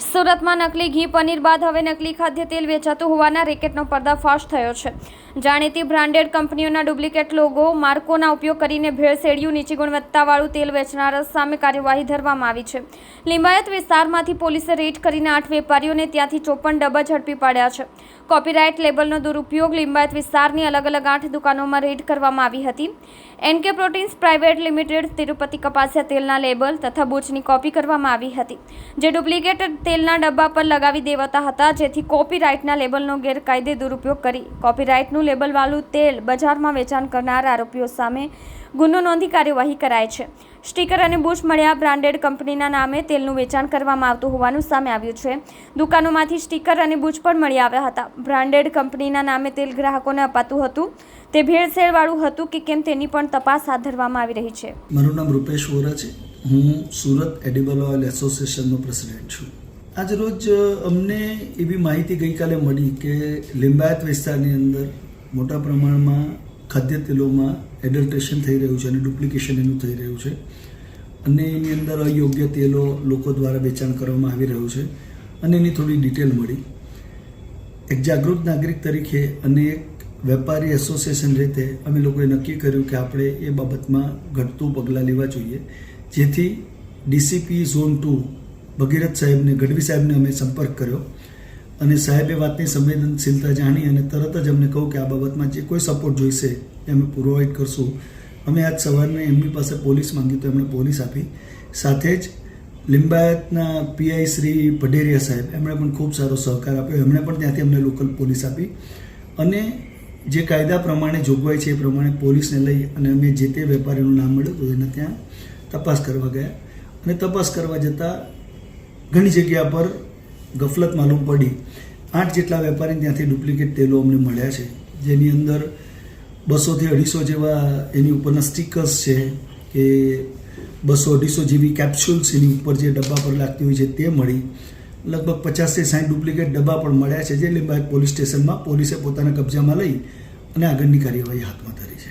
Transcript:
સુરતમાં નકલી ઘી પનીર બાદ હવે નકલી ખાદ્ય તેલ વેચાતું હોવાના રેકેટનો પર્દાફાશ થયો છે। જાણીતી બ્રાન્ડેડ કંપનીઓના ડુપ્લિકેટ લોગો માર્કોના ઉપયોગ કરીને ભેળસેળિયું નીચી ગુણવત્તાવાળું તેલ વેચનારા સામે કાર્યવાહી ધરવામાં આવી છે। લિંબાયત વિસ્તારમાંથી પોલીસે રેડ કરીને 8 વેપારીઓને ત્યાંથી 54 ડબ્બા ઝડપી પાડ્યા છે। કોપીરાઇટ લેબલનો દુરુપયોગ લિંબાયત વિસ્તારની અલગ અલગ 8 દુકાનોમાં રેડ કરવામાં આવી હતી। NK proteins private limited Tirupati કપાસિયા તેલના લેબલ તથા બૂચની કોપી કરવામાં આવી હતી, જે ડુપ્લિકેટ તેલના ડબ્બા પર લગાવી દેવાતા હતા, જેથી કોપીરાઇટના લેબલનો ગેરકાયદે દુરુપયોગ કરી કોપીરાઇટનું લેબલવાળું તેલ બજારમાં વેચાણ કરનાર આરોપીઓ સામે ગુનો નોંધી કાર્યવાહી કરાઈ છે। સ્ટીકર અને બૂચ મળ્યા બ્રાન્ડેડ કંપનીના નામે તેલનું વેચાણ કરવામાં આવતું હોવાનું સામે આવ્યું છે। દુકાનોમાંથી સ્ટીકર અને બૂચ પણ મળી આવ્યા હતા। બ્રાન્ડેડ કંપનીના નામે તેલ ગ્રાહકોને અપાતું હતું, તે ભેળસેળવાળું હતું કે કેમ તેની પણ તપાસ હાથ ધરવામાં આવી રહી છે। મારું નામ રૂપેશ વોરા છે। હું સુરત એડિબલ ઓઇલ એસોસિએશનનો પ્રેસિડેન્ટ છું। આજ રોજ અમને એવી માહિતી ગઈકાલે મળી કે લિંબાયત વિસ્તારની અંદર મોટા પ્રમાણમાં ખાદ્ય તેલોમાં એડલ્ટ્રેશન થઈ રહ્યું છે અને ડુપ્લિકેશન એનું થઈ રહ્યું છે અને એની અંદર અયોગ્ય તેલો લોકો દ્વારા વેચાણ કરવામાં આવી રહ્યું છે અને એની થોડી ડિટેલ મળી। એક જાગૃત નાગરિક તરીકે અને એક વેપારી એસોસિએશન રીતે અમે લોકોએ નક્કી કર્યું કે આપણે એ બાબતમાં ઘટતું પગલાં લેવા જોઈએ, જેથી ડીસીપી ઝોન 2 ભગીરથ સાહેબને, ગઢવી સાહેબને અમે સંપર્ક કર્યો અને સાહેબે વાતની સંવેદનશીલતા જાણી અને તરત જ અમને કહું કે આ બાબતમાં જે કોઈ સપોર્ટ જોઈશે એ અમે પ્રોવાઈડ કરશું। અમે આજ સવારને એમની પાસે પોલીસ માંગી તો એમણે પોલીસ આપી। સાથે જ લિંબાયતના પીઆઈ શ્રી પઢેરિયા સાહેબ, એમણે પણ ખૂબ સારો સહકાર આપ્યો, એમણે પણ ત્યાંથી અમને લોકલ પોલીસ આપી અને જે કાયદા પ્રમાણે જોગવાઈ છે એ પ્રમાણે પોલીસને લઈ અને અમે જે તે વેપારીનું નામ મળ્યું તો એને ત્યાં તપાસ કરવા ગયા અને તપાસ કરવા જતાં ઘણી જગ્યા પર ગફલત માલુમ પડી। 8 જેટલા વેપારીને ત્યાંથી ડુપ્લિકેટ તેલો અમને મળ્યા છે, જેની અંદર 200 થી 250 જેવા એની ઉપરના સ્ટીકર્સ છે કે 200-250 જેવી કેપ્સ્યુલ્સ એની ઉપર જે ડબ્બા પર લાગતી હોય છે તે મળી। લગભગ 50 થી 60 ડુપ્લિકેટ ડબ્બા પણ મળ્યા છે, જે લિંબાયત પોલીસ સ્ટેશનમાં પોલીસે પોતાના કબજામાં લઈ અને આગળની કાર્યવાહી હાથમાં ધરી છે।